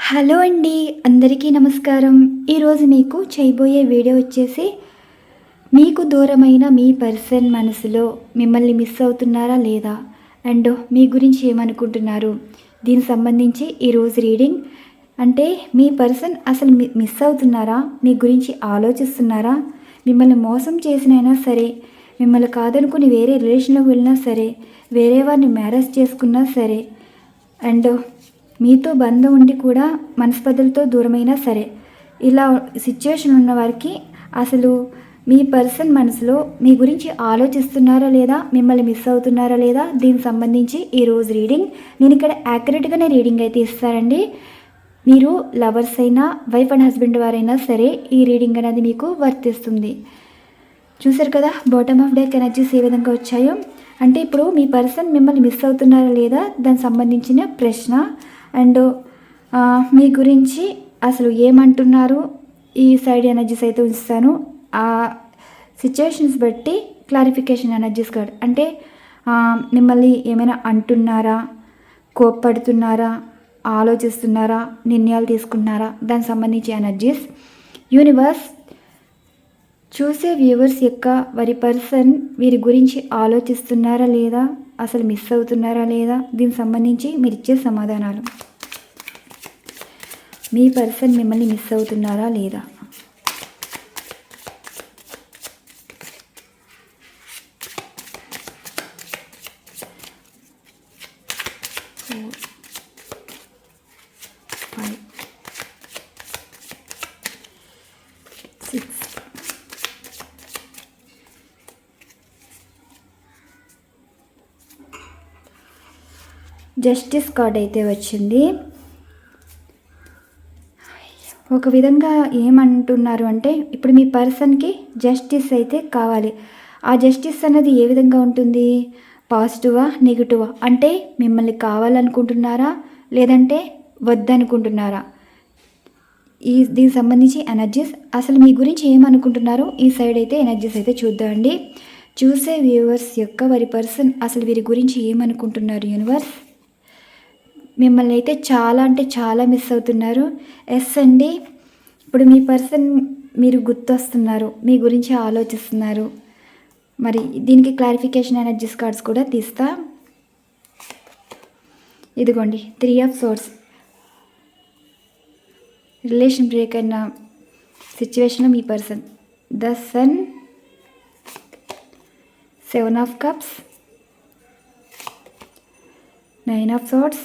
Hello అండి, అందరికీ నమస్కారం. ఈరోజు మీకు చేయబోయే వీడియో వచ్చేసి మీకు దూరమైన మీ పర్సన్ మనసులో మిమ్మల్ని మిస్ అవుతున్నారా లేదా, అండ్ మీ గురించి ఏమనుకుంటున్నారు, దీనికి సంబంధించి ఈరోజు రీడింగ్. అంటే మీ పర్సన్ అసలు మిస్ అవుతున్నారా, మీ గురించి ఆలోచిస్తున్నారా, మిమ్మల్ని మోసం చేసినైనా సరే, మిమ్మల్ని కాదనుకుని వేరే రిలేషన్లోకి వెళ్ళినా సరే, వేరే వారిని మ్యారేజ్ చేసుకున్నా సరే, అండ్ మీతో బంధం ఉండి కూడా మనస్పర్ధలతో దూరమైనా సరే, ఇలా సిచ్యువేషన్ ఉన్న వారికి అసలు మీ పర్సన్ మనసులో మీ గురించి ఆలోచిస్తున్నారా లేదా, మిమ్మల్ని మిస్ అవుతున్నారా లేదా, దీనికి సంబంధించి ఈరోజు రీడింగ్. నేను ఇక్కడ యాక్యురేట్గానే రీడింగ్ అయితే ఇస్తానండి. మీరు లవర్స్ అయినా వైఫ్ అండ్ హస్బెండ్ వారైనా సరే ఈ రీడింగ్ అనేది మీకు వర్తిస్తుంది. చూసారు కదా బాటమ్ ఆఫ్ డెక్ ఎనర్జీస్ ఏ విధంగా వచ్చాయో. అంటే ఇప్పుడు మీ పర్సన్ మిమ్మల్ని మిస్ అవుతున్నారా లేదా దానికి సంబంధించిన ప్రశ్న, అండ్ మీ గురించి అసలు ఏమంటున్నారు, ఈ సైడ్ ఎనర్జీస్ అయితే ఉంచుతాను. ఆ సిచ్యువేషన్స్ బట్టి క్లారిఫికేషన్ ఎనర్జీస్ కార్డ్. అంటే మిమ్మల్ని ఏమైనా అంటున్నారా, కోప్పడుతున్నారా, ఆలోచిస్తున్నారా, నిర్ణయాలు తీసుకున్నారా, దానికి సంబంధించి ఎనర్జీస్. యూనివర్స్ చూసే వ్యూవర్స్ యొక్క వారి పర్సన్ వీరి గురించి ఆలోచిస్తున్నారా లేదా, అసలు మిస్ అవుతున్నారా లేదా, దీనికి సంబంధించి మీరు ఇచ్చే సమాధానాలు. మీ పర్సన్ మిమ్మల్ని మిస్ అవుతున్నారా లేదా. జస్టిస్ కార్డ్ అయితే వచ్చింది. ఒక విధంగా ఏమంటున్నారు అంటే ఇప్పుడు మీ పర్సన్కి జస్టిస్ అయితే కావాలి. ఆ జస్టిస్ అనేది ఏ విధంగా ఉంటుంది, పాజిటివా నెగిటివా, అంటే మిమ్మల్ని కావాలనుకుంటున్నారా లేదంటే వద్దనుకుంటున్నారా, దీనికి సంబంధించి ఎనర్జీస్. అసలు మీ గురించి ఏమనుకుంటున్నారో ఈ సైడ్ అయితే ఎనర్జీస్ అయితే చూద్దామండి. చూసే వ్యూవర్స్ యొక్క వారి పర్సన్ అసలు వీరి గురించి ఏమనుకుంటున్నారు. యూనివర్స్ మిమ్మల్ని అయితే చాలా అంటే చాలా మిస్ అవుతున్నారు. ఎస్ అండి, ఇప్పుడు మీ పర్సన్ మీరు గుర్తొస్తున్నారు, మీ గురించి ఆలోచిస్తున్నారు. మరి దీనికి క్లారిఫికేషన్ ఎనర్జీస్ కార్డ్స్ కూడా తీస్తా. ఇదిగోండి 3 ఆఫ్ సోర్స్. రిలేషన్ బ్రేక్ అయిన సిచ్యువేషన్లో మీ person. The sun, 7 of cups, 9 of swords,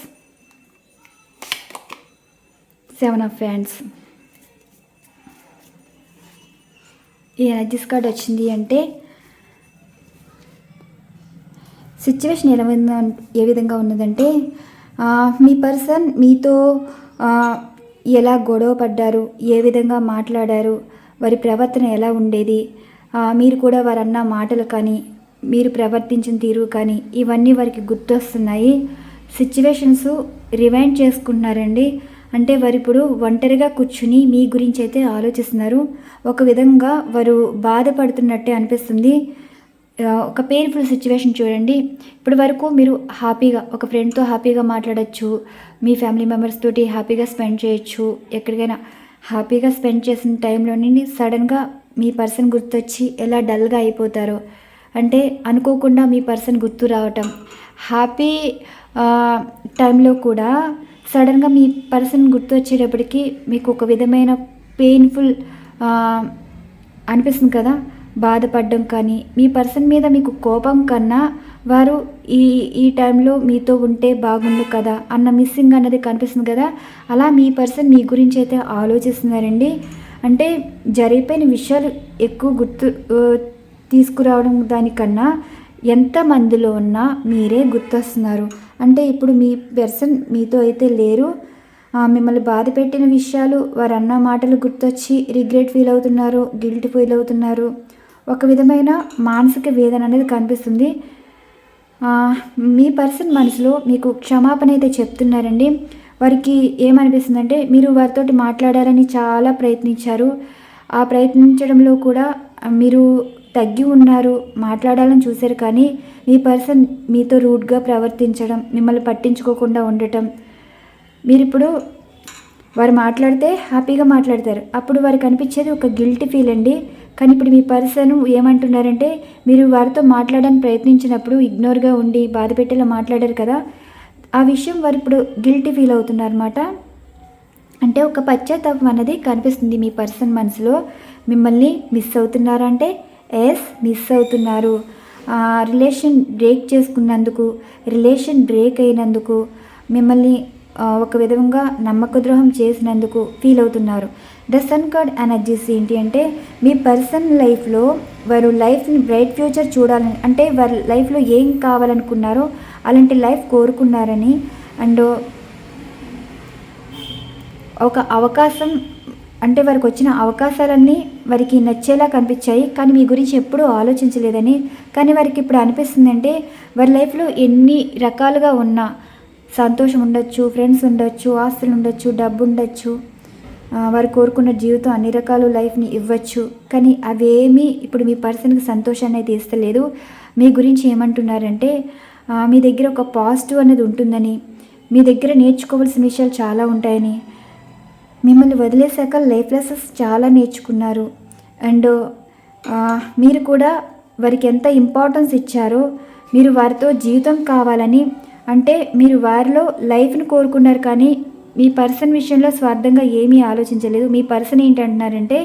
7 of wands. ఈ ఎనర్జీస్ కార్డ్ వచ్చింది అంటే సిచ్యువేషన్ ఏ విధంగా ఉన్నదంటే మీ పర్సన్ మీతో ఎలా గొడవ పడ్డారు, ఏ విధంగా మాట్లాడారు, వారి ప్రవర్తన ఎలా ఉండేది, మీరు కూడా వారు అన్న మాటలు కానీ మీరు ప్రవర్తించిన తీరు కానీ ఇవన్నీ వారికి గుర్తొస్తున్నాయి. Situations rewind చేసుకుంటున్నారండి. అంటే వారు ఇప్పుడు ఒంటరిగా కూర్చుని మీ గురించి అయితే ఆలోచిస్తున్నారు. ఒక విధంగా వారు బాధపడుతున్నట్టే అనిపిస్తుంది. ఒక పెయిన్ఫుల్ సిచ్యువేషన్ చూడండి. ఇప్పటి వరకు మీరు హ్యాపీగా ఒక ఫ్రెండ్తో హ్యాపీగా మాట్లాడచ్చు, మీ ఫ్యామిలీ మెంబర్స్ తోటి హ్యాపీగా స్పెండ్ చేయొచ్చు, ఎక్కడికైనా హ్యాపీగా స్పెండ్ చేసిన టైంలోని సడన్గా మీ పర్సన్ గుర్తొచ్చి ఎలా డల్గా అయిపోతారో, అంటే అనుకోకుండా మీ పర్సన్ గుర్తు రావటం. హ్యాపీ టైంలో కూడా సడన్గా మీ పర్సన్ గుర్తు వచ్చేటప్పటికి మీకు ఒక విధమైన పెయిన్ఫుల్ అనిపిస్తుంది కదా, బాధపడడం కానీ, మీ పర్సన్ మీద మీకు కోపం కన్నా వారు ఈ టైంలో మీతో ఉంటే బాగుండు కదా అన్న మిస్సింగ్ అన్నది కనిపిస్తుంది కదా. అలా మీ పర్సన్ మీ గురించి అయితే ఆలోచిస్తున్నారండి. అంటే జరిగిపోయిన విషయాలు ఎక్కువ గుర్తు తీసుకురావడం దానికన్నా ఎంతమందిలో ఉన్నా మీరే గుర్తొస్తున్నారు. అంటే ఇప్పుడు మీ పర్సన్ మీతో అయితే లేరు, మిమ్మల్ని బాధ పెట్టిన విషయాలు వారు అన్న మాటలు గుర్తొచ్చి రిగ్రెట్ ఫీల్ అవుతున్నారు, గిల్ట్ ఫీల్ అవుతున్నారు. ఒక విధమైన మానసిక వేదన అనేది కనిపిస్తుంది. మీ పర్సన్ మనసులో మీకు క్షమాపణ అయితే చెప్తున్నారండి. వారికి ఏమనిపిస్తుందంటే మీరు వారితోటి మాట్లాడాలని చాలా ప్రయత్నించారు. ఆ ప్రయత్నించడంలో కూడా మీరు తగ్గి ఉన్నారు, మాట్లాడాలని చూశారు, కానీ మీ పర్సన్ మీతో రూడ్గా ప్రవర్తించడం, మిమ్మల్ని పట్టించుకోకుండా ఉండటం, మీరిప్పుడు వారు మాట్లాడితే హ్యాపీగా మాట్లాడతారు. అప్పుడు వారికి అనిపించేది ఒక గిల్టీ ఫీల్ అండి. కానీ ఇప్పుడు మీ పర్సన్ ఏమంటున్నారంటే, మీరు వారితో మాట్లాడడానికి ప్రయత్నించినప్పుడు ఇగ్నోర్గా ఉండి బాధ పెట్టేలా మాట్లాడారు కదా, ఆ విషయం వారు ఇప్పుడు గిల్టీ ఫీల్ అవుతున్నారన్నమాట. అంటే ఒక పశ్చాత్తాపం అన్నది కనిపిస్తుంది మీ పర్సన్ మనసులో. మిమ్మల్ని మిస్ అవుతున్నారా అంటే ఎస్, మిస్ అవుతున్నారు. రిలేషన్ బ్రేక్ చేసుకున్నందుకు, రిలేషన్ బ్రేక్ అయినందుకు, మిమ్మల్ని ఒక విధంగా నమ్మక ద్రోహం చేసినందుకు ఫీల్ అవుతున్నారు. ద సన్ కార్డ్ ఎనర్జీస్ ఏంటి అంటే, మీ పర్సన్ లైఫ్లో వారు లైఫ్ని బ్రైట్ ఫ్యూచర్ చూడాలని, అంటే వారి లైఫ్లో ఏం కావాలనుకున్నారో అలాంటి లైఫ్ కోరుకున్నారని, అండ్ ఒక అవకాశం, అంటే వారికి వచ్చిన అవకాశాలన్నీ వారికి నచ్చేలా కనిపించాయి, కానీ మీ గురించి ఎప్పుడూ ఆలోచించలేదని. కానీ వారికి ఇప్పుడు అనిపిస్తుందంటే, వారి లైఫ్లో ఎన్ని రకాలుగా ఉన్నా, సంతోషం ఉండొచ్చు, ఫ్రెండ్స్ ఉండొచ్చు, ఆస్తులు ఉండొచ్చు, డబ్బు ఉండొచ్చు, వారు కోరుకున్న జీవితం అన్ని రకాల లైఫ్ని ఇవ్వచ్చు, కానీ అవేమీ ఇప్పుడు మీ పర్సన్కి సంతోషాన్ని అయితే ఇస్తలేదు. మీ గురించి ఏమంటున్నారంటే, మీ దగ్గర ఒక పాజిటివ్ అనేది ఉంటుందని, మీ దగ్గర నేర్చుకోవాల్సిన విషయాలు చాలా ఉంటాయని, మిమ్మల్ని వదిలేశాక లైఫ్ లెసన్స్ చాలా నేర్చుకున్నారు, అండ్ మీరు కూడా వారికి ఎంత ఇంపార్టెన్స్ ఇచ్చారో, మీరు వారితో జీవితం కావాలని, అంటే మీరు వారిలో లైఫ్ని కోరుకున్నారు, కానీ మీ పర్సన్ విషయంలో స్వార్థంగా ఏమీ ఆలోచించలేదు. మీ పర్సన్ ఏంటంటున్నారంటే,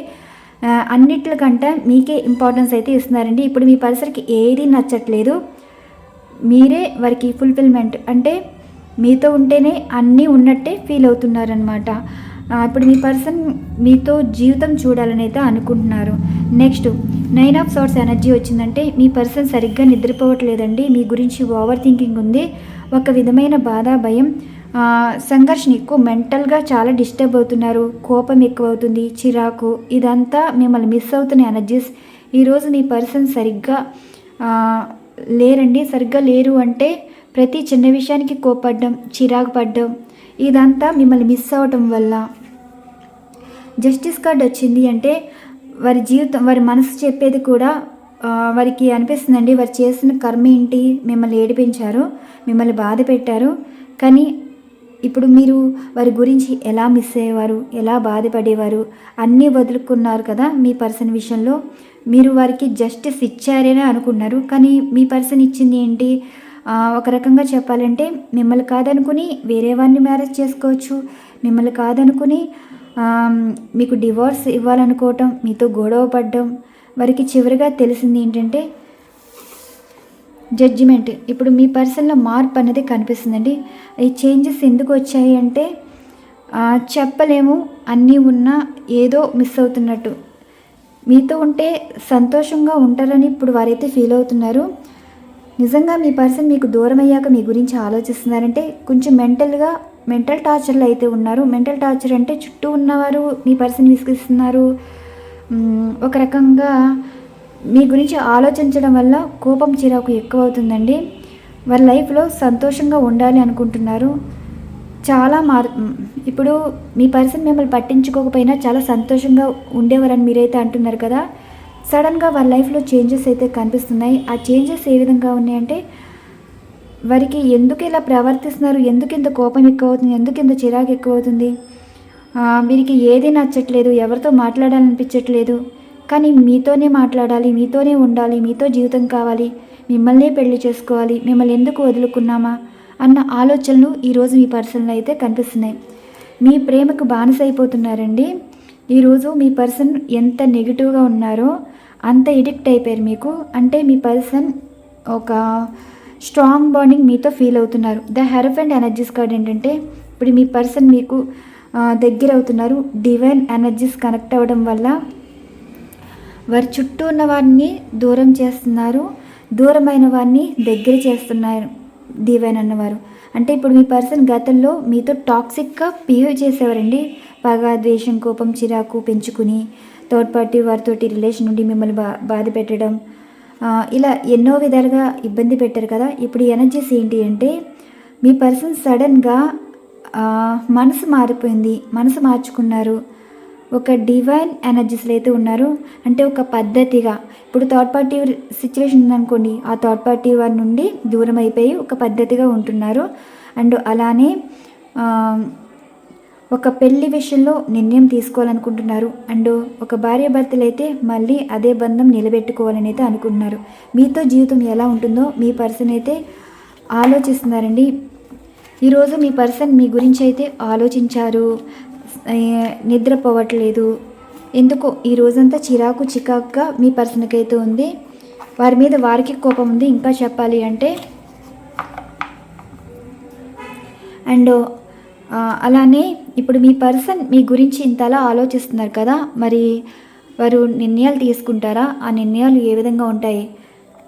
అన్నిట్లకంటే మీకే ఇంపార్టెన్స్ అయితే ఇస్తున్నారండి. ఇప్పుడు మీ పర్సన్కి ఏది నచ్చట్లేదు, మీరే వారికి ఫుల్ఫిల్మెంట్, అంటే మీతో ఉంటేనే అన్నీ ఉన్నట్టే ఫీల్ అవుతున్నారనమాట. ఇప్పుడు మీ పర్సన్ మీతో జీవితం చూడాలని అయితే అనుకుంటున్నారు. నెక్స్ట్ 9 ఆఫ్ సోర్స్ ఎనర్జీ వచ్చిందంటే, మీ పర్సన్ సరిగ్గా నిద్రపోవట్లేదండి. మీ గురించి ఓవర్ థింకింగ్ ఉంది. ఒక విధమైన బాధ, భయం, సంఘర్షణ ఎక్కువ, మెంటల్గా చాలా డిస్టర్బ్ అవుతున్నారు, కోపం ఎక్కువ అవుతుంది, చిరాకు, ఇదంతా మిమ్మల్ని మిస్ అవుతున్న ఎనర్జీస్. ఈరోజు మీ పర్సన్ సరిగ్గా లేరండి. సరిగ్గా లేరు అంటే ప్రతి చిన్న విషయానికి కోపడ్డం, చిరాకు పడ్డం, ఇదంతా మిమ్మల్ని మిస్ అవ్వటం వల్ల. జస్టిస్ కార్డ్ వచ్చింది అంటే, వారి జీవితం, వారి మనసు చెప్పేది కూడా వారికి అనిపిస్తుందండి. వారు చేసిన కర్మ ఏంటి, మిమ్మల్ని ఏడిపించారు, మిమ్మల్ని బాధ పెట్టారు, కానీ ఇప్పుడు మీరు వారి గురించి ఎలా మిస్ అయ్యేవారు, ఎలా బాధపడేవారు, అన్నీ వదులుకున్నారు కదా. మీ పర్సన్ విషయంలో మీరు వారికి జస్టిస్ ఇచ్చారనే అనుకున్నారు, కానీ మీ పర్సన్ ఇచ్చింది ఏంటి, ఒక రకంగా చెప్పాలంటే, మిమ్మల్ని కాదనుకుని వేరే వారిని మ్యారేజ్ చేసుకోవచ్చు, మిమ్మల్ని కాదనుకుని మీకు డివోర్స్ ఇవ్వాలనుకోవటం, మీతో గొడవ పడడం. వారికి చివరిగా తెలిసింది ఏంటంటే జడ్జిమెంట్. ఇప్పుడు మీ పర్సన్లో మార్పు అనేది కనిపిస్తుందండి. ఈ చేంజెస్ ఎందుకు వచ్చాయి అంటే, చెప్పలేము, అన్నీ ఉన్నా ఏదో మిస్ అవుతున్నట్టు. మీతో ఉంటే సంతోషంగా ఉంటారని ఇప్పుడు వారైతే ఫీల్ అవుతున్నారు. నిజంగా మీ పర్సన్ మీకు దూరం అయ్యాక మీ గురించి ఆలోచిస్తున్నారంటే, కొంచెం మెంటల్ టార్చర్లో అయితే ఉన్నారు. మెంటల్ టార్చర్ అంటే చుట్టూ ఉన్నవారు మీ పర్సన్ విసిగిస్తున్నారు. ఒక రకంగా మీ గురించి ఆలోచించడం వల్ల కోపం, చిరాకు ఎక్కువ అవుతుందండి. వారి లైఫ్లో సంతోషంగా ఉండాలి అనుకుంటున్నారు. చాలా ఇప్పుడు మీ పర్సన్ మిమ్మల్ని పట్టించుకోకపోయినా చాలా సంతోషంగా ఉండేవారని మీరైతే అంటున్నారు కదా. సడన్గా వాళ్ళ లైఫ్లో చేంజెస్ అయితే కనిపిస్తున్నాయి. ఆ చేంజెస్ ఏ విధంగా ఉన్నాయంటే, వారికి ఎందుకు ఇలా ప్రవర్తిస్తున్నారు, ఎందుకు ఇంత కోపం ఎక్కువ అవుతుంది, ఎందుకు ఇంత చిరాకు ఎక్కువ అవుతుంది, వీరికి ఏది నచ్చట్లేదు, ఎవరితో మాట్లాడాలనిపించట్లేదు, కానీ మీతోనే మాట్లాడాలి, మీతోనే ఉండాలి, మీతో జీవితం కావాలి, మిమ్మల్నే పెళ్లి చేసుకోవాలి, మిమ్మల్ని ఎందుకు వదులుకున్నామా అన్న ఆలోచనలు ఈరోజు మీ పర్సన్లో అయితే కనిపిస్తున్నాయి. మీ ప్రేమకు బానిస అయిపోతున్నారండి. ఈరోజు మీ పర్సన్ ఎంత నెగిటివ్గా ఉన్నారో అంత ఎడిక్ట్ అయిపోయారు మీకు. అంటే మీ పర్సన్ ఒక స్ట్రాంగ్ బాండింగ్ మీతో ఫీల్ అవుతున్నారు. ద హెరఫెంట్ ఎనర్జీస్ కార్డ్ ఏంటంటే, ఇప్పుడు మీ పర్సన్ మీకు దగ్గర అవుతున్నారు. డివైన్ ఎనర్జీస్ కనెక్ట్ అవ్వడం వల్ల వారి చుట్టూ ఉన్న వారిని దూరం చేస్తున్నారు, దూరమైన వారిని దగ్గర చేస్తున్నారు డివైన్ అన్నవారు. అంటే ఇప్పుడు మీ పర్సన్ గతంలో మీతో టాక్సిక్గా బిహేవ్ చేసేవారండి. పగ, ద్వేషం, కోపం, చిరాకు పెంచుకుని థర్డ్ పార్టీ వారితోటి రిలేషన్ నుండి మిమ్మల్ని బాధ పెట్టడం, ఇలా ఎన్నో విధాలుగా ఇబ్బంది పెట్టారు కదా. ఇప్పుడు ఎనర్జీస్ ఏంటి అంటే, మీ పర్సన్ సడన్గా మనసు మారిపోయింది, మనసు మార్చుకున్నారు, ఒక డివైన్ ఎనర్జీస్లో అయితే ఉన్నారు. అంటే ఒక పద్ధతిగా, ఇప్పుడు థర్డ్ పార్టీ సిచ్యువేషన్ ఉందనుకోండి, ఆ థర్డ్ పార్టీ వారి నుండి దూరం అయిపోయి ఒక పద్ధతిగా ఉంటున్నారు. అండ్ అలానే ఒక పెళ్లి విషయంలో నిర్ణయం తీసుకోవాలనుకుంటున్నారు. అండ్ ఒక భార్యాభర్తలు అయితే మళ్ళీ అదే బంధం నిలబెట్టుకోవాలని అయితే అనుకుంటున్నారు. మీతో జీవితం ఎలా ఉంటుందో మీ పర్సన్ అయితే ఆలోచిస్తున్నారండి. ఈరోజు మీ పర్సన్ మీ గురించి అయితే ఆలోచించారు. నిద్రపోవట్లేదు. ఎందుకో ఈ రోజంతా చిరాకు చికాకుగా మీ పర్సన్కి అయితే ఉంది. వారి మీద వారికి కోపం ఉంది. ఇంకా చెప్పాలి అంటే అండ్ అలానే ఇప్పుడు మీ పర్సన్ మీ గురించి ఇంతలా ఆలోచిస్తున్నారు కదా, మరి వారు నిర్ణయాలు తీసుకుంటారా? ఆ నిర్ణయాలు ఏ విధంగా ఉంటాయి?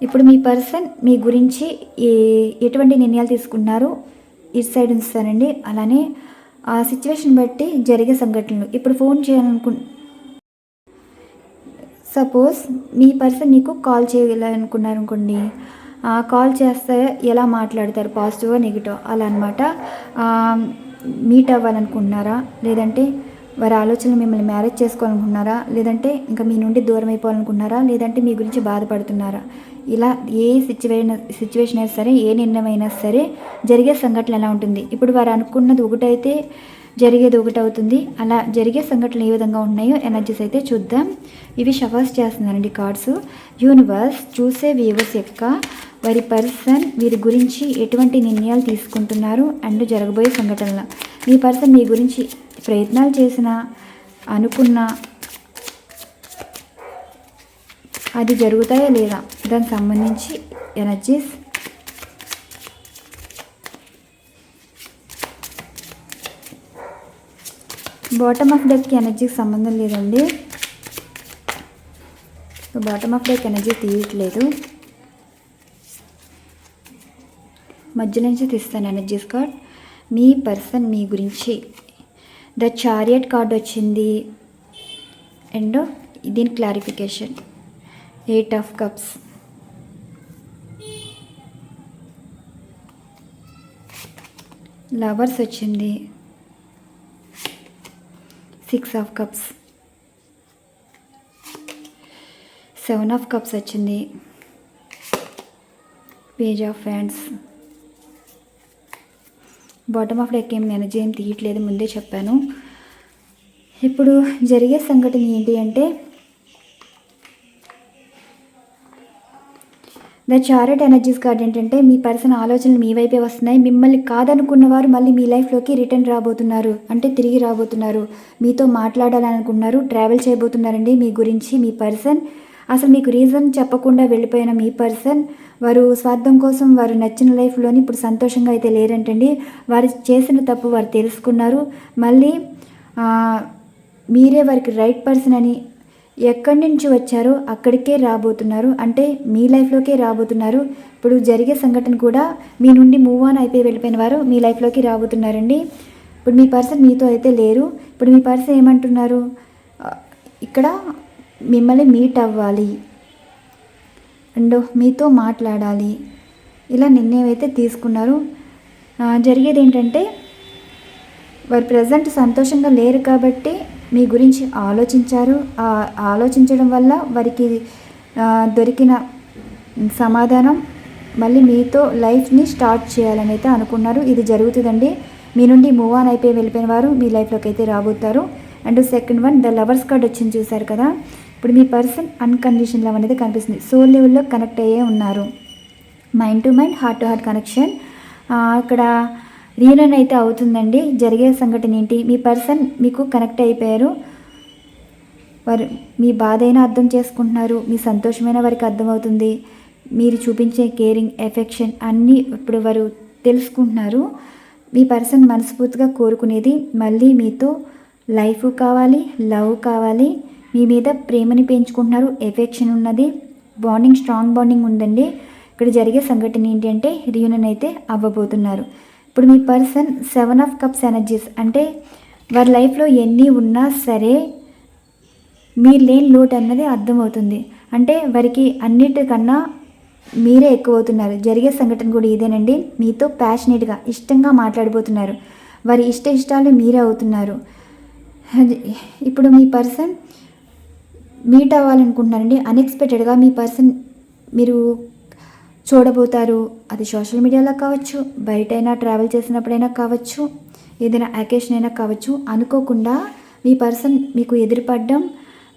ఇప్పుడు మీ పర్సన్ మీ గురించి ఎటువంటి నిర్ణయాలు తీసుకుంటున్నారు ఇటు సైడ్ ఉంచుతానండి. అలానే ఆ సిచ్యువేషన్ బట్టి జరిగే సంఘటనలు ఇప్పుడు ఫోన్ సపోజ్ మీ పర్సన్ మీకు కాల్ చేయాలనుకున్నారనుకోండి, కాల్ చేస్తే ఎలా మాట్లాడతారు, పాజిటివ్గా నెగిటివ్ అలా అనమాట. మీట్ అవ్వాలనుకుంటున్నారా, లేదంటే వారి ఆలోచనలు మిమ్మల్ని మ్యారేజ్ చేసుకోవాలనుకుంటున్నారా, లేదంటే ఇంకా మీ నుండి దూరం అయిపోవాలనుకుంటున్నారా, లేదంటే మీ గురించి బాధపడుతున్నారా? ఇలా ఏ సిచ్యువేషన్ అయినా సరే, ఏ నిర్ణయం అయినా సరే జరిగే సంఘటన ఎలా ఉంటుంది. ఇప్పుడు వారు అనుకున్నది ఒకటైతే జరిగేది ఒకటి అవుతుంది. అలా జరిగే సంఘటనలు ఏ విధంగా ఉన్నాయో ఎనర్జీస్ అయితే చూద్దాం. ఇవి షఫర్స్ చేస్తున్నారండి కార్డ్స్. యూనివర్స్ చూసే వ్యూవర్స్ యొక్క వారి పర్సన్ వీరి గురించి ఎటువంటి నిర్ణయాలు తీసుకుంటున్నారు అండ్ జరగబోయే సంఘటనలు. మీ పర్సన్ మీ గురించి ప్రయత్నాలు చేసినా అనుకున్నా అది జరుగుతాయా లేదా దానికి సంబంధించి ఎనర్జీస్. బాటమ్ ఆఫ్ డెక్కి ఎనర్జీకి సంబంధం లేదండి. బాటమ్ ఆఫ్ డెక్ ఎనర్జీ తీయట్లేదు. మధ్య నుంచి తీస్తాను ఎనర్జీస్ కార్డ్. మీ పర్సన్ మీ గురించి ద చారియట్ కార్డ్ వచ్చింది. అండ్ దీని క్లారిఫికేషన్ 8 ఆఫ్ కప్స్, లవర్స్ వచ్చింది, 6 ఆఫ్ కప్స్, 7 ఆఫ్ కప్స్ వచ్చింది, page of hands. Bottom of deck ఏం ఎనర్జీ ఏం తీయట్లేదు, ముందే చెప్పాను. ఇప్పుడు జరిగే సంఘటన ఏంటి అంటే ద చారెట్ ఎనర్జీస్ కార్డ్ ఏంటంటే మీ పర్సన్ ఆలోచనలు మీ వైపే వస్తున్నాయి. మిమ్మల్ని కాదనుకున్నవారు మళ్ళీ మీ లైఫ్లోకి రిటర్న్ రాబోతున్నారు, అంటే తిరిగి రాబోతున్నారు. మీతో మాట్లాడాలనుకుంటున్నారు, ట్రావెల్ చేయబోతున్నారండి. మీ గురించి మీ పర్సన్ అసలు మీకు రీజన్ చెప్పకుండా వెళ్ళిపోయిన మీ పర్సన్ వారు స్వార్థం కోసం వారు నచ్చిన లైఫ్లోని ఇప్పుడు సంతోషంగా అయితే లేరంటండి. వారు చేసిన తప్పు వారు తెలుసుకున్నారు. మళ్ళీ మీరే వారికి రైట్ పర్సన్ అని ఎక్కడి నుంచి వచ్చారో అక్కడికే రాబోతున్నారు, అంటే మీ లైఫ్లోకే రాబోతున్నారు. ఇప్పుడు జరిగే సంఘటన కూడా మీ నుండి మూవ్ ఆన్ అయిపోయి వెళ్ళిపోయిన వారు మీ లైఫ్లోకి రాబోతున్నారండి. ఇప్పుడు మీ పర్సన్ మీతో అయితే లేరు. ఇప్పుడు మీ పర్సన్ ఏమంటున్నారు, ఇక్కడ మిమ్మల్ని మీట్ అవ్వాలి అండ్ మీతో మాట్లాడాలి, ఇలా నిర్ణయం అయితే తీసుకున్నారు. జరిగేది ఏంటంటే వారు ప్రజెంట్ సంతోషంగా లేరు కాబట్టి మీ గురించి ఆలోచించారు. ఆలోచించడం వల్ల వారికి దొరికిన సమాధానం మళ్ళీ మీతో లైఫ్ని స్టార్ట్ చేయాలని అయితే అనుకున్నారు. ఇది జరుగుతుందండి. మీ నుండి మూవ్ ఆన్ అయిపోయి వెళ్ళిపోయిన వారు మీ లైఫ్లోకి అయితే రాబోతారు. And second one the lovers card వచ్చింది, చూసారు కదా. ఇప్పుడు మీ పర్సన్ అన్కండిషనల్ లవ్ అనేది కనిపిస్తుంది. సోల్ లెవెల్లో కనెక్ట్ అయ్యే ఉన్నారు. Mind to mind, heart to heart connection. ఇక్కడ రీయూనియన్ అయితే అవుతుందండి. జరిగే సంఘటన ఏంటి, మీ పర్సన్ మీకు కనెక్ట్ అయిపోయారు. వారు మీ బాధ అయినా అర్థం చేసుకుంటున్నారు, మీ సంతోషమైన వారికి అర్థమవుతుంది. మీరు చూపించే కేరింగ్, ఎఫెక్షన్ అన్నీ ఇప్పుడు వారు తెలుసుకుంటున్నారు. మీ పర్సన్ మనస్ఫూర్తిగా కోరుకునేది మళ్ళీ మీతో లైఫ్ కావాలి, లవ్ కావాలి. మీ మీద ప్రేమని పెంచుకుంటున్నారు, ఎఫెక్షన్ ఉన్నది, బాండింగ్, స్ట్రాంగ్ బాండింగ్ ఉందండి. ఇక్కడ జరిగే సంఘటన ఏంటి అంటే రీయూనియన్ అయితే అవ్వబోతున్నారు. ఇప్పుడు మీ పర్సన్ 7 ఆఫ్ కప్స్ ఎనర్జీస్, అంటే వారి లైఫ్లో ఎన్ని ఉన్నా సరే మీరు లేని లోటు అన్నది అర్థమవుతుంది. అంటే వారికి అన్నిటికన్నా మీరే ఎక్కువ అవుతున్నారు. జరిగే సంఘటన కూడా ఇదేనండి. మీతో ప్యాషనేట్గా ఇష్టంగా మాట్లాడిపోతున్నారు. వారి ఇష్టాలు మీరే అవుతున్నారు. ఇప్పుడు మీ పర్సన్ మీట్ అవ్వాలనుకుంటున్నారండి. అన్ఎక్స్పెక్టెడ్గా మీ పర్సన్ మీరు చూడబోతారు. అది సోషల్ మీడియాలో కావచ్చు, బయటైనా ట్రావెల్ చేసినప్పుడైనా కావచ్చు. ఏదైనా అకేషన్ అయినా కావచ్చు, అనుకోకుండా మీ పర్సన్ మీకు ఎదురుపడడం,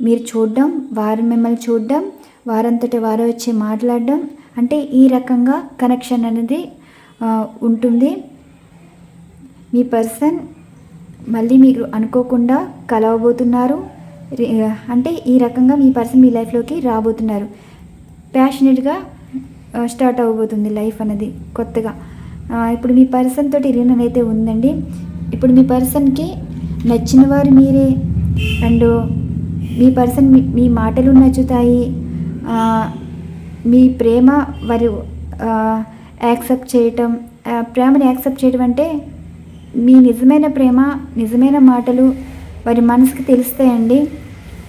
మీరు చూడడం, వారు మిమ్మల్ని చూడడం, వారంతట వారు వచ్చి మాట్లాడడం, అంటే ఈ రకంగా కనెక్షన్ అనేది ఉంటుంది. మీ పర్సన్ మళ్ళీ మీరు అనుకోకుండా కలవబోతున్నారు. అంటే ఈ రకంగా మీ పర్సన్ మీ లైఫ్లోకి రాబోతున్నారు. ప్యాషనెట్గా స్టార్ట్ అవ్వబోతుంది లైఫ్ అనేది కొత్తగా. ఇప్పుడు మీ పర్సన్ తోటి రిలేషన్ అయితే ఉందండి. ఇప్పుడు మీ పర్సన్కి నచ్చిన వారు మీరే. అండ్ మీ పర్సన్ మీ మాటలు నచ్చుతాయి. మీ ప్రేమ వారు యాక్సెప్ట్ చేయటం. ప్రేమని యాక్సెప్ట్ చేయడం అంటే మీ నిజమైన ప్రేమ, నిజమైన మాటలు వారి మనసుకి తెలుస్తాయండి.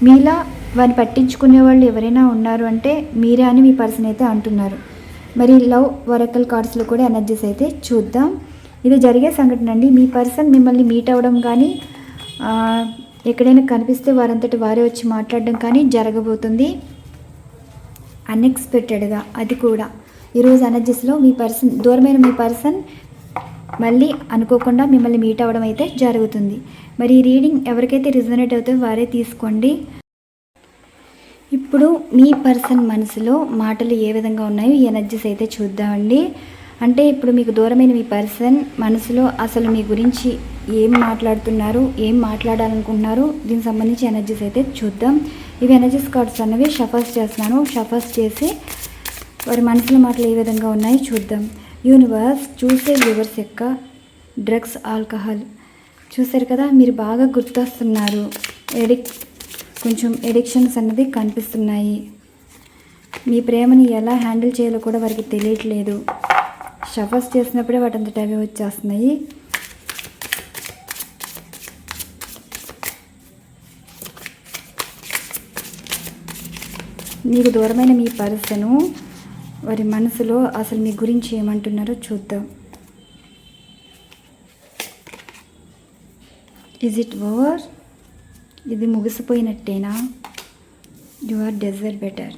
మీలా వారిని పట్టించుకునే వాళ్ళు ఎవరైనా ఉన్నారు అంటే మీరే అని మీ పర్సన్ అయితే అంటున్నారు. మరి లవ్ ఒరాకిల్ కార్డ్స్లో కూడా ఎనర్జీస్ అయితే చూద్దాం. ఇది జరిగే సంఘటన అండి. మీ పర్సన్ మిమ్మల్ని మీట్ అవ్వడం కానీ, ఎక్కడైనా కనిపిస్తే వారంతటి వారే వచ్చి మాట్లాడడం కానీ జరగబోతుంది అన్ఎక్స్పెక్టెడ్గా. అది కూడా ఈరోజు ఎనర్జీస్లో మీ పర్సన్, దూరమైన మీ పర్సన్ మళ్ళీ అనుకోకుండా మిమ్మల్ని మీట్ అవ్వడం అయితే జరుగుతుంది. మరి ఈ రీడింగ్ ఎవరికైతే రిజనేట్ అవుతుందో వారే తీసుకోండి. ఇప్పుడు మీ పర్సన్ మనసులో మాటలు ఏ విధంగా ఉన్నాయో ఈ ఎనర్జీస్ అయితే చూద్దామండి. అంటే ఇప్పుడు మీకు దూరమైన మీ పర్సన్ మనసులో అసలు మీ గురించి ఏం మాట్లాడుతున్నారు, ఏం మాట్లాడాలనుకుంటున్నారు, దీనికి సంబంధించి ఎనర్జీస్ అయితే చూద్దాం. ఇవి ఎనర్జీస్ కార్డ్స్ అన్నవి షఫల్స్ చేస్తున్నాను. షఫల్స్ చేసి వారి మనసులో మాటలు ఏ విధంగా ఉన్నాయో చూద్దాం. యూనివర్స్, చూసే వ్యూవర్స్ యొక్క డ్రగ్స్, ఆల్కహాల్ చూసారు కదా, మీరు బాగా గుర్తొస్తున్నారు. కొంచెం ఎడిక్షన్స్ అన్నది కనిపిస్తున్నాయి. మీ ప్రేమని ఎలా హ్యాండిల్ చేయాలో కూడా వారికి తెలియట్లేదు. షఫల్స్ చేసినప్పుడే వాటంతట అవి వచ్చేస్తున్నాయి. మీకు దూరమైన మీ పర్సను వారి మనసులో అసలు మీ గురించి ఏమంటున్నారో చూద్దాం. Is it over? ఇది ముగిసిపోయినట్టేనా? You are deserve better.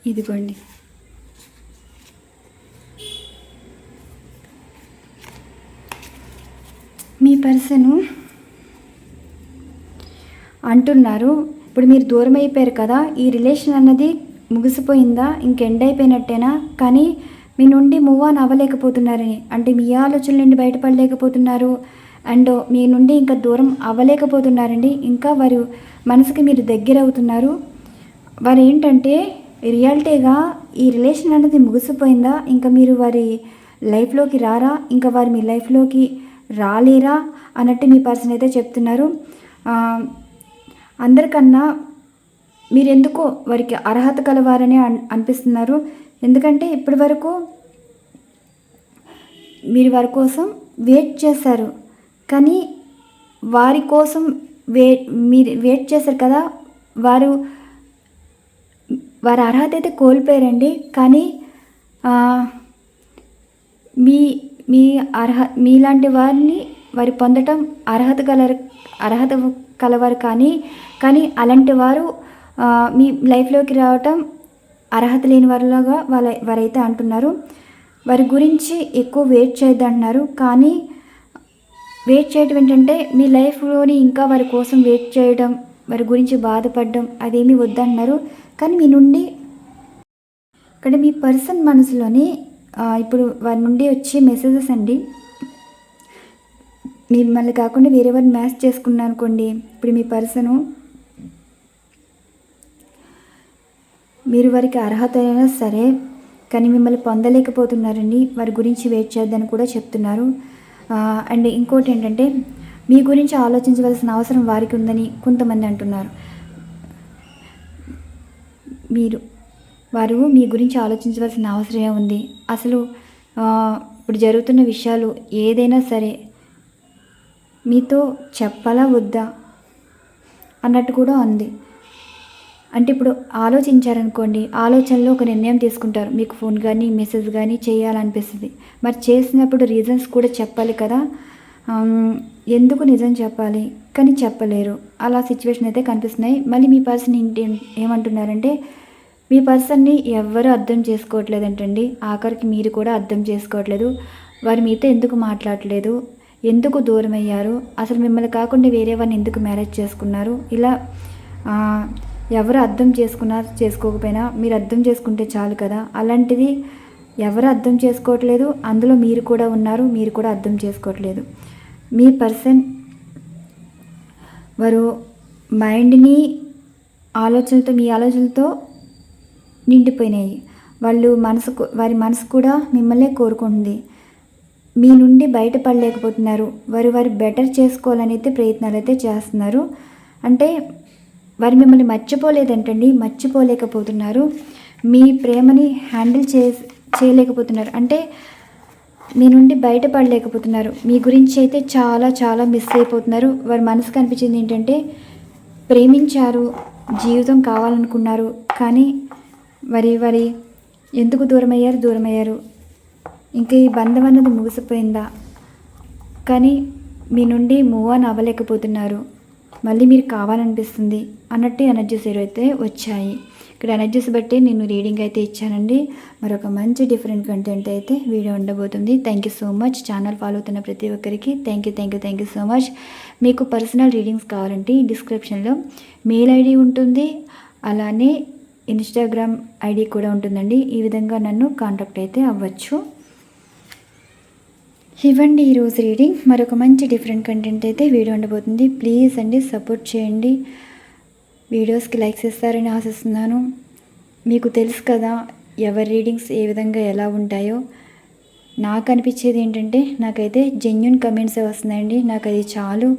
ఇదిగోండి, మీ పర్సను అంటున్నారు, ఇప్పుడు మీరు దూరం అయిపోయారు కదా, ఈ రిలేషన్ అన్నది ముగిసిపోయిందా, ఇంకెండ్ అయిపోయినట్టేనా, కానీ మీ నుండి మూవ్ ఆన్ అవ్వలేకపోతున్నారని, అంటే మీ ఆలోచనల నుండి బయటపడలేకపోతున్నారు. అండ్ మీ నుండి ఇంకా దూరం అవ్వలేకపోతున్నారండి. ఇంకా వారు మనసుకి మీరు దగ్గర అవుతున్నారు. వారు ఏంటంటే రియాలిటీగా ఈ రిలేషన్ అనేది ముగిసిపోయిందా, ఇంకా మీరు వారి లైఫ్లోకి రారా, ఇంకా వారు మీ లైఫ్లోకి రాలేరా అన్నట్టు మీ పర్సన్ అయితే చెప్తున్నారు. అందరికన్నా మీరెందుకో వారికి అర్హత కలవారని అనిపిస్తున్నారు. ఎందుకంటే ఇప్పటి వరకు మీరు వారి కోసం వెయిట్ చేశారు, కానీ వారి కోసం మీరు వెయిట్ చేశారు కదా, వారి అర్హత అయితే కోల్పోయారండి. కానీ మీలాంటి వారిని వారి పొందటం అర్హత కలవారు, కానీ అలాంటి వారు మీ లైఫ్లోకి రావటం అర్హత లేని వారిలాగా వారైతే అంటున్నారు. వారి గురించి ఎక్కువ వెయిట్ చేయొద్దంటున్నారు. కానీ వెయిట్ చేయడం ఏంటంటే మీ లైఫ్లోని ఇంకా వారి కోసం వెయిట్ చేయడం, వారి గురించి బాధపడడం అదేమీ వద్దంటున్నారు. కానీ మీ నుండి ఇక్కడ మీ పర్సన్ మనసులోని ఇప్పుడు వారి నుండి వచ్చే మెసేజెస్ అండి, మిమ్మల్ని కాకుండా వేరే వారిని మ్యాచ్ చేసుకున్నారు అనుకోండి. ఇప్పుడు మీ పర్సను మీరు వారికి అర్హత అయినా సరే కానీ మిమ్మల్ని పొందలేకపోతున్నారండి. వారి గురించి వెయిట్ చేద్దని కూడా చెప్తున్నారు. అండ్ ఇంకోటి ఏంటంటే మీ గురించి ఆలోచించవలసిన అవసరం వారికి ఉందని కొంతమంది అంటున్నారు. వారు మీ గురించి ఆలోచించవలసిన అవసరం ఉంది. అసలు ఇప్పుడు జరుగుతున్న విషయాలు ఏదైనా సరే మీతో చెప్పాలా వద్దా అన్నట్టు కూడా ఉంది. అంటే ఇప్పుడు ఆలోచించారనుకోండి, ఆలోచనలో ఒక నిర్ణయం తీసుకుంటారు. మీకు ఫోన్ కానీ మెసేజ్ కానీ చేయాలనిపిస్తుంది. మరి చేసినప్పుడు రీజన్స్ కూడా చెప్పాలి కదా. ఎందుకు నిజం చెప్పాలి కానీ చెప్పలేరు. అలా సిచ్యువేషన్ అయితే కనిపిస్తున్నాయి. మళ్ళీ మీ పర్సన్ ఏమంటున్నారంటే మీ పర్సన్ని ఎవ్వరూ అర్థం చేసుకోవట్లేదంటండి. ఆఖరికి మీరు కూడా అర్థం చేసుకోవట్లేదు. వారు మీతో ఎందుకు మాట్లాడలేదు, ఎందుకు దూరం అయ్యారు, అసలు మిమ్మల్ని కాకుండా వేరే వారిని ఎందుకు మ్యారేజ్ చేసుకున్నారు, ఇలా ఎవరు అర్థం చేసుకోకపోయినా మీరు అర్థం చేసుకుంటే చాలు కదా. అలాంటిది ఎవరు అర్థం చేసుకోవట్లేదు, అందులో మీరు కూడా ఉన్నారు, మీరు కూడా అర్థం చేసుకోవట్లేదు. మీ పర్సన్ వారు మైండ్ని మీ ఆలోచనలతో నిండిపోయినాయి. వారి మనసు కూడా మిమ్మల్నే కోరుకుంటుంది. మీ నుండి బయటపడలేకపోతున్నారు. వారి బెటర్ చేసుకోవాలని అయితే ప్రయత్నాలు అయితే చేస్తున్నారు. అంటే వారు మిమ్మల్ని మర్చిపోలేకపోతున్నారు. మీ ప్రేమని హ్యాండిల్ చేయలేకపోతున్నారు. అంటే మీ నుండి బయటపడలేకపోతున్నారు. మీ గురించి అయితే చాలా చాలా మిస్ అయిపోతున్నారు. వారి మనసుకు అనిపించింది ఏంటంటే ప్రేమించారు, జీవితం కావాలనుకున్నారు, కానీ వారి ఎందుకు దూరమయ్యారు, ఇంకా ఈ బంధం అన్నది ముగిసిపోయిందా, కానీ మీ నుండి మూవ్ ఆన్ అవ్వలేకపోతున్నారు, మళ్ళీ మీరు కావాలనిపిస్తుంది అన్నట్టు ఎనర్జీస్ అయితే వచ్చాయి. ఇక్కడ ఎనర్జీస్ బట్టి నేను రీడింగ్ అయితే ఇచ్చానండి. మరొక మంచి డిఫరెంట్ కంటెంట్ అయితే వీడియో ఉండబోతుంది. Thank you so much. Channel follow అవుతున్న ప్రతి ఒక్కరికి థ్యాంక్ యూ సో మచ్. మీకు పర్సనల్ రీడింగ్స్ కావాలంటే డిస్క్రిప్షన్లో మెయిల్ ఐడి ఉంటుంది, అలానే ఇన్స్టాగ్రామ్ ఐడి కూడా ఉంటుందండి. ఈ విధంగా నన్ను కాంటాక్ట్ అయితే అవ్వచ్చు. ఇవ్వండి ఈరోజు రీడింగ్. మరొక మంచి డిఫరెంట్ కంటెంట్ అయితే వీడియో ఉండబోతుంది. ప్లీజ్ అండి సపోర్ట్ చేయండి. వీడియోస్కి లైక్స్ ఇస్తారని ఆశిస్తున్నాను. మీకు తెలుసు కదా ఎవరి రీడింగ్స్ ఏ విధంగా ఎలా ఉంటాయో. నాకు అనిపించేది ఏంటంటే నాకైతే జెన్యూన్ కమెంట్స్ వస్తున్నాయండి. నాకు అది చాలు.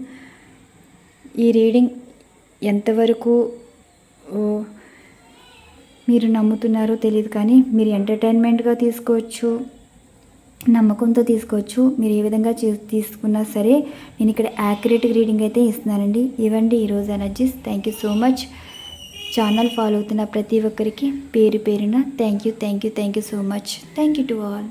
ఈ రీడింగ్ ఎంతవరకు మీరు నమ్ముతున్నారో తెలియదు, కానీ మీరు ఎంటర్టైన్మెంట్గా తీసుకోవచ్చు, నమ్మకంతో తీసుకోవచ్చు. మీరు ఏ విధంగా తీసుకున్నా సరే నేను ఇక్కడ యాక్యురేట్ రీడింగ్ అయితే ఇస్తున్నానండి. ఇవ్వండి ఈరోజు energies. Thank you so much. Channel follow అవుతున్న ప్రతి ఒక్కరికి పేరు పేరున thank you so much. Thank you to all.